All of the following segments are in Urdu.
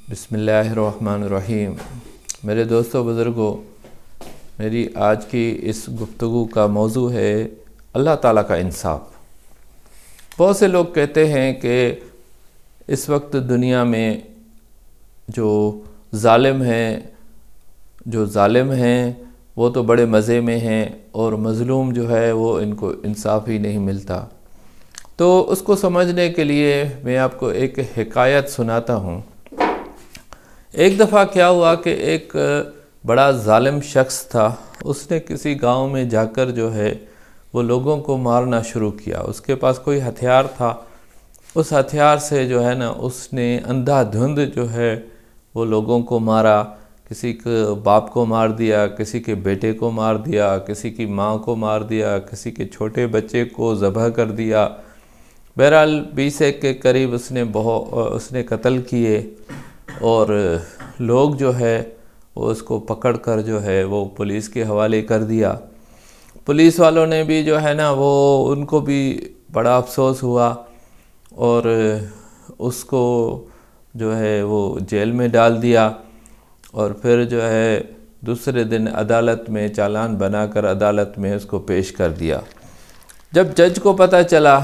بسم اللہ الرحمن الرحیم۔ میرے دوستوں بزرگوں، میری آج کی اس گفتگو کا موضوع ہے اللہ تعالیٰ کا انصاف۔ بہت سے لوگ کہتے ہیں کہ اس وقت دنیا میں جو ظالم ہیں وہ تو بڑے مزے میں ہیں، اور مظلوم جو ہے وہ ان کو انصاف ہی نہیں ملتا۔ تو اس کو سمجھنے کے لیے میں آپ کو ایک حکایت سناتا ہوں۔ ایک دفعہ کیا ہوا کہ ایک بڑا ظالم شخص تھا، اس نے کسی گاؤں میں جا کر جو ہے وہ لوگوں کو مارنا شروع کیا۔ اس کے پاس کوئی ہتھیار تھا، اس ہتھیار سے جو ہے نا اس نے اندھا دھند جو ہے وہ لوگوں کو مارا۔ کسی کے باپ کو مار دیا، کسی کے بیٹے کو مار دیا، کسی کی ماں کو مار دیا، کسی کے چھوٹے بچے کو ذبح کر دیا۔ بہرحال 20 کے قریب اس نے قتل کیے، اور لوگ جو ہے وہ اس کو پکڑ کر جو ہے وہ پولیس کے حوالے کر دیا۔ پولیس والوں نے بھی جو ہے نا وہ ان کو بھی بڑا افسوس ہوا، اور اس کو جو ہے وہ جیل میں ڈال دیا، اور پھر جو ہے دوسرے دن عدالت میں چالان بنا کر عدالت میں اس کو پیش کر دیا۔ جب جج کو پتہ چلا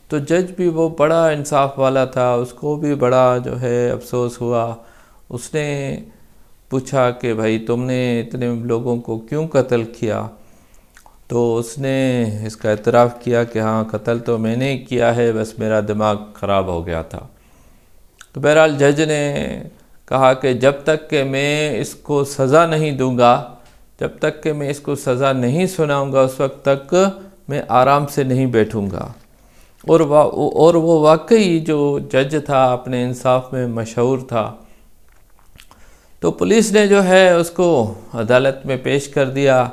تو جج بھی وہ بڑا انصاف والا تھا، اس کو بھی بڑا جو ہے افسوس ہوا۔ اس نے پوچھا کہ بھائی تم نے اتنے لوگوں کو کیوں قتل کیا؟ تو اس نے اس کا اعتراف کیا کہ ہاں قتل تو میں نے کیا ہے، بس میرا دماغ خراب ہو گیا تھا۔ تو بہرحال جج نے کہا کہ جب تک کہ میں اس کو سزا نہیں دوں گا، جب تک کہ میں اس کو سزا نہیں سناؤں گا، اس وقت تک میں آرام سے نہیں بیٹھوں گا۔ اور وہ واقعی جو جج تھا اپنے انصاف میں مشہور تھا۔ تو پولیس نے جو ہے اس کو عدالت میں پیش کر دیا،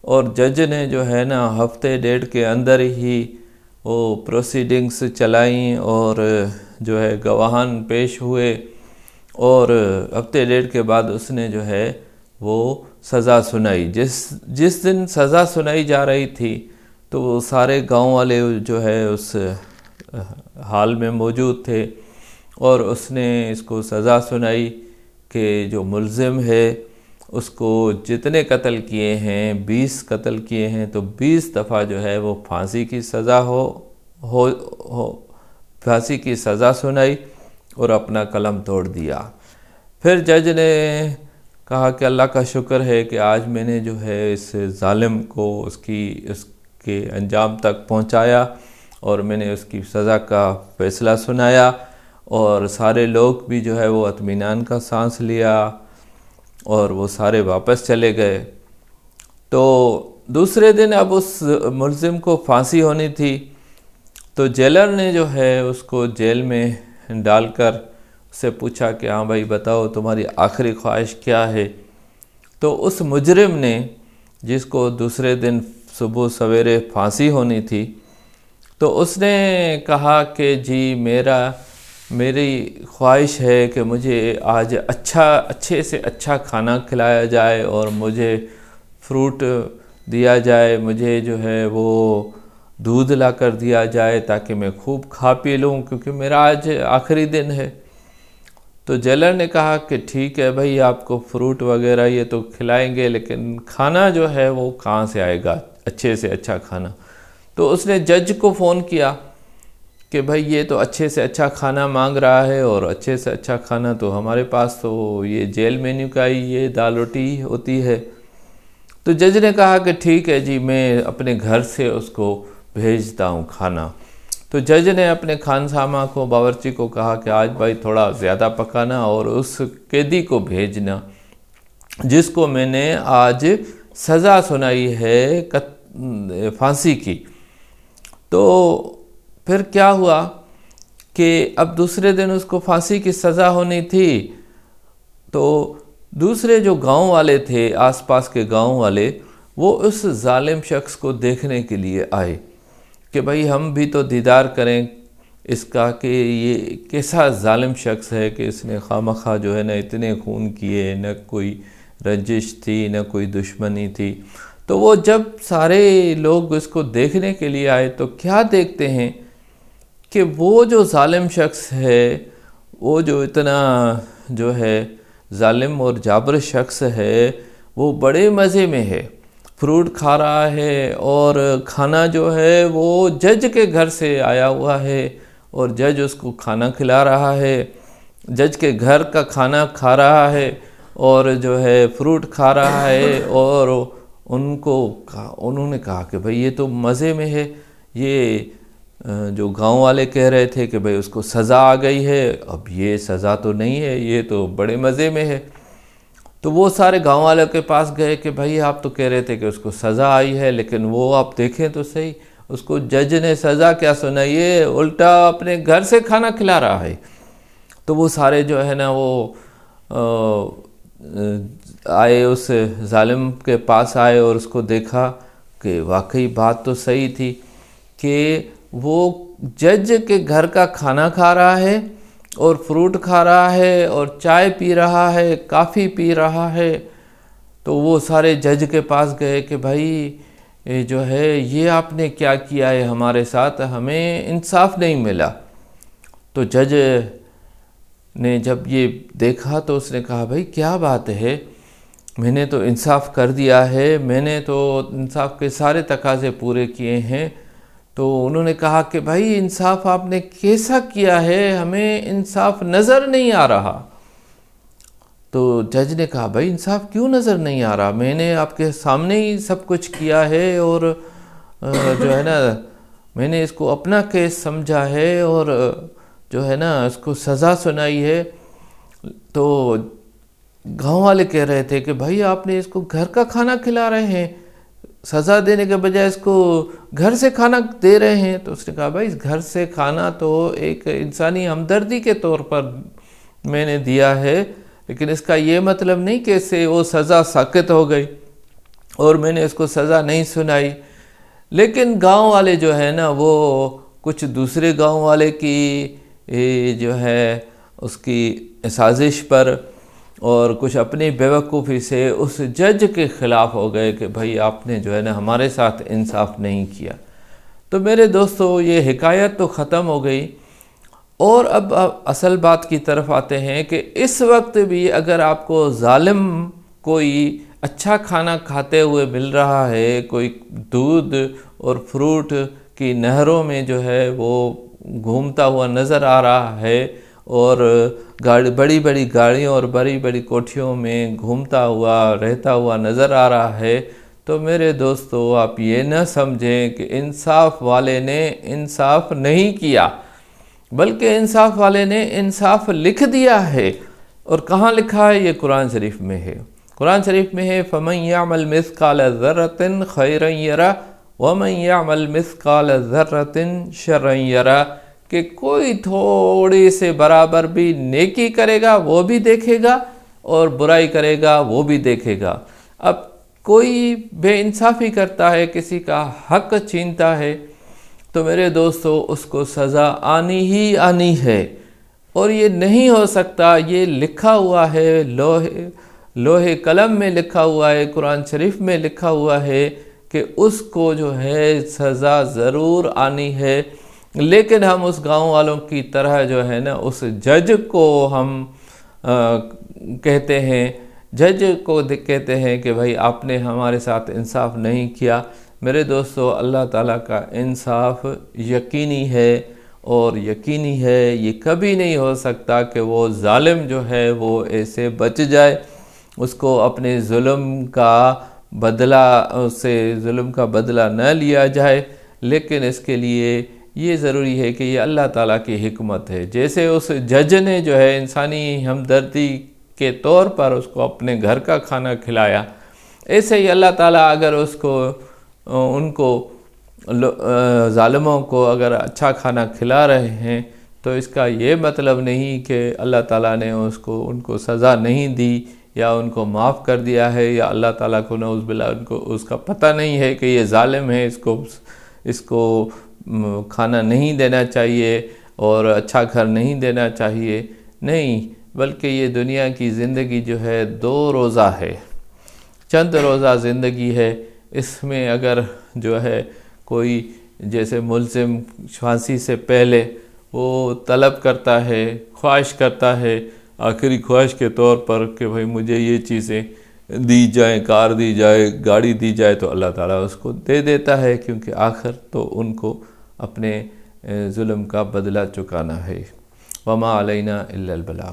اور جج نے جو ہے نا ہفتے ڈیڑھ کے اندر ہی وہ پروسیڈنگز چلائیں، اور جو ہے گواہان پیش ہوئے، اور ہفتے ڈیڑھ کے بعد اس نے جو ہے وہ سزا سنائی۔ جس دن سزا سنائی جا رہی تھی تو وہ سارے گاؤں والے جو ہے اس حال میں موجود تھے، اور اس نے اس کو سزا سنائی کہ جو ملزم ہے اس کو جتنے قتل کیے ہیں 20 قتل کیے ہیں تو 20 دفعہ جو ہے وہ پھانسی کی سزا سنائی، اور اپنا قلم توڑ دیا۔ پھر جج نے کہا کہ اللہ کا شکر ہے کہ آج میں نے جو ہے اس ظالم کو اس کے انجام تک پہنچایا، اور میں نے اس کی سزا کا فیصلہ سنایا، اور سارے لوگ بھی جو ہے وہ اطمینان کا سانس لیا، اور وہ سارے واپس چلے گئے۔ تو دوسرے دن اب اس ملزم کو پھانسی ہونی تھی، تو جیلر نے جو ہے اس کو جیل میں ڈال کر اس سے پوچھا کہ ہاں بھائی بتاؤ تمہاری آخری خواہش کیا ہے؟ تو اس مجرم نے، جس کو دوسرے دن صبح سویرے پھانسی ہونی تھی، تو اس نے کہا کہ جی میری خواہش ہے کہ مجھے آج اچھے سے اچھا کھانا کھلایا جائے، اور مجھے فروٹ دیا جائے، مجھے جو ہے وہ دودھ لا کر دیا جائے تاکہ میں خوب کھا پی لوں، کیونکہ میرا آج آخری دن ہے۔ تو جیلر نے کہا کہ ٹھیک ہے بھائی، آپ کو فروٹ وغیرہ یہ تو کھلائیں گے، لیکن کھانا جو ہے وہ کہاں سے آئے گا اچھے سے اچھا کھانا؟ تو اس نے جج کو فون کیا کہ بھائی یہ تو اچھے سے اچھا کھانا مانگ رہا ہے، اور اچھے سے اچھا کھانا تو ہمارے پاس تو یہ جیل مینیو کا ہی یہ دال روٹی ہوتی ہے۔ تو جج نے کہا کہ ٹھیک ہے جی، میں اپنے گھر سے اس کو بھیجتا ہوں کھانا۔ تو جج نے اپنے خانسامہ کو، باورچی کو کہا کہ آج بھائی تھوڑا زیادہ پکانا، اور اس قیدی کو بھیجنا جس کو میں نے آج سزا سنائی ہے پھانسی کی۔ تو پھر کیا ہوا کہ اب دوسرے دن اس کو پھانسی کی سزا ہونی تھی، تو دوسرے جو گاؤں والے تھے، آس پاس کے گاؤں والے، وہ اس ظالم شخص کو دیکھنے کے لیے آئے کہ بھائی ہم بھی تو دیدار کریں اس کا کہ یہ کیسا ظالم شخص ہے کہ اس نے خواہ جو ہے نا اتنے خون کیے، نہ کوئی رنجش تھی نہ کوئی دشمنی تھی۔ تو وہ جب سارے لوگ اس کو دیکھنے کے لیے آئے تو کیا دیکھتے ہیں کہ وہ جو ظالم شخص ہے، وہ جو اتنا جو ہے ظالم اور جابر شخص ہے وہ بڑے مزے میں ہے، فروٹ کھا رہا ہے، اور کھانا جو ہے وہ جج کے گھر سے آیا ہوا ہے، اور جج اس کو کھانا کھلا رہا ہے، جج کے گھر کا کھانا کھا رہا ہے، اور جو ہے فروٹ کھا رہا ہے، اور انہوں نے کہا کہ بھئی یہ تو مزے میں ہے، یہ جو گاؤں والے کہہ رہے تھے کہ بھئی اس کو سزا آ گئی ہے، اب یہ سزا تو نہیں ہے، یہ تو بڑے مزے میں ہے۔ تو وہ سارے گاؤں والوں کے پاس گئے کہ بھئی آپ تو کہہ رہے تھے کہ اس کو سزا آئی ہے، لیکن وہ آپ دیکھیں تو صحیح، اس کو جج نے سزا کیا سنائی ہے، الٹا اپنے گھر سے کھانا کھلا رہا ہے۔ تو وہ سارے جو ہے نا وہ آئے، اس ظالم کے پاس آئے اور اس کو دیکھا کہ واقعی بات تو صحیح تھی کہ وہ جج کے گھر کا کھانا کھا رہا ہے، اور فروٹ کھا رہا ہے، اور چائے پی رہا ہے، کافی پی رہا ہے۔ تو وہ سارے جج کے پاس گئے کہ بھائی جو ہے یہ آپ نے کیا کیا ہے ہمارے ساتھ، ہمیں انصاف نہیں ملا۔ تو جج نے جب یہ دیکھا تو اس نے کہا بھائی کیا بات ہے، میں نے تو انصاف کر دیا ہے، میں نے تو انصاف کے سارے تقاضے پورے کیے ہیں۔ تو انہوں نے کہا کہ بھائی انصاف آپ نے کیسا کیا ہے، ہمیں انصاف نظر نہیں آ رہا۔ تو جج نے کہا بھائی انصاف کیوں نظر نہیں آ رہا، میں نے آپ کے سامنے ہی سب کچھ کیا ہے، اور جو ہے نا میں نے اس کو اپنا کیس سمجھا ہے، اور جو ہے نا اس کو سزا سنائی ہے۔ تو گاؤں والے کہہ رہے تھے کہ بھائی آپ نے اس کو گھر کا کھانا کھلا رہے ہیں، سزا دینے کے بجائے اس کو گھر سے کھانا دے رہے ہیں۔ تو اس نے کہا بھائی گھر سے کھانا تو ایک انسانی ہمدردی کے طور پر میں نے دیا ہے، لیکن اس کا یہ مطلب نہیں کہ اس سے وہ سزا ساقط ہو گئی اور میں نے اس کو سزا نہیں سنائی۔ لیکن گاؤں والے جو ہے نا وہ کچھ دوسرے گاؤں والے کی جو ہے اس کی سازش پر اور کچھ اپنی بیوقوفی سے اس جج کے خلاف ہو گئے کہ بھائی آپ نے جو ہے نا ہمارے ساتھ انصاف نہیں کیا۔ تو میرے دوستو یہ حکایت تو ختم ہو گئی، اور اب اصل بات کی طرف آتے ہیں کہ اس وقت بھی اگر آپ کو ظالم کوئی اچھا کھانا کھاتے ہوئے مل رہا ہے، کوئی دودھ اور فروٹ کی نہروں میں جو ہے وہ گھومتا ہوا نظر آ رہا ہے، اور بڑی بڑی گاڑیوں اور بڑی بڑی کوٹھیوں میں گھومتا ہوا رہتا ہوا نظر آ رہا ہے، تو میرے دوستو آپ یہ نہ سمجھیں کہ انصاف والے نے انصاف نہیں کیا، بلکہ انصاف والے نے انصاف لکھ دیا ہے۔ اور کہاں لکھا ہے؟ یہ قرآن شریف میں ہے۔ قرآن شریف میں ہے فَمَن يَعْمَلْ مِثْقَالَ ذَرَّةٍ خَيْرًا يَرَهُ وَمَن يَعْمَلْ مِثْقَالَ ذَرَّةٍ شَرًّا يَرَهُ، کہ کوئی تھوڑے سے برابر بھی نیکی کرے گا وہ بھی دیکھے گا، اور برائی کرے گا وہ بھی دیکھے گا۔ اب کوئی بے انصافی کرتا ہے، کسی کا حق چھینتا ہے، تو میرے دوستو اس کو سزا آنی ہی آنی ہے، اور یہ نہیں ہو سکتا، یہ لکھا ہوا ہے، لوہے قلم میں لکھا ہوا ہے، قرآن شریف میں لکھا ہوا ہے کہ اس کو جو ہے سزا ضرور آنی ہے۔ لیکن ہم اس گاؤں والوں کی طرح جو ہے نا اس جج کو ہم کہتے ہیں، جج کو کہتے ہیں کہ بھائی آپ نے ہمارے ساتھ انصاف نہیں کیا۔ میرے دوستو اللہ تعالیٰ کا انصاف یقینی ہے، اور یقینی ہے یہ کبھی نہیں ہو سکتا کہ وہ ظالم جو ہے وہ ایسے بچ جائے، اس کو اپنے ظلم کا بدلہ نہ لیا جائے۔ لیکن اس کے لیے یہ ضروری ہے کہ یہ اللہ تعالیٰ کی حکمت ہے، جیسے اس جج نے جو ہے انسانی ہمدردی کے طور پر اس کو اپنے گھر کا کھانا کھلایا، ایسے ہی اللہ تعالیٰ اگر ان کو ظالموں کو اگر اچھا کھانا کھلا رہے ہیں تو اس کا یہ مطلب نہیں کہ اللہ تعالیٰ نے ان کو سزا نہیں دی یا ان کو معاف کر دیا ہے، یا اللہ تعالیٰ کو نعوذ باللہ ان کو اس کا پتہ نہیں ہے کہ یہ ظالم ہے، اس کو کھانا نہیں دینا چاہیے اور اچھا گھر نہیں دینا چاہیے۔ نہیں، بلکہ یہ دنیا کی زندگی جو ہے 2 روزہ ہے، چند روزہ زندگی ہے۔ اس میں اگر جو ہے کوئی جیسے ملزم پھانسی سے پہلے وہ طلب کرتا ہے، خواہش کرتا ہے آخری خواہش کے طور پر کہ بھائی مجھے یہ چیزیں دی جائیں، کار دی جائے، گاڑی دی جائے، تو اللہ تعالیٰ اس کو دے دیتا ہے، کیونکہ آخر تو ان کو اپنے ظلم کا بدلہ چکانا ہے۔ وما علینا الا البلاغ۔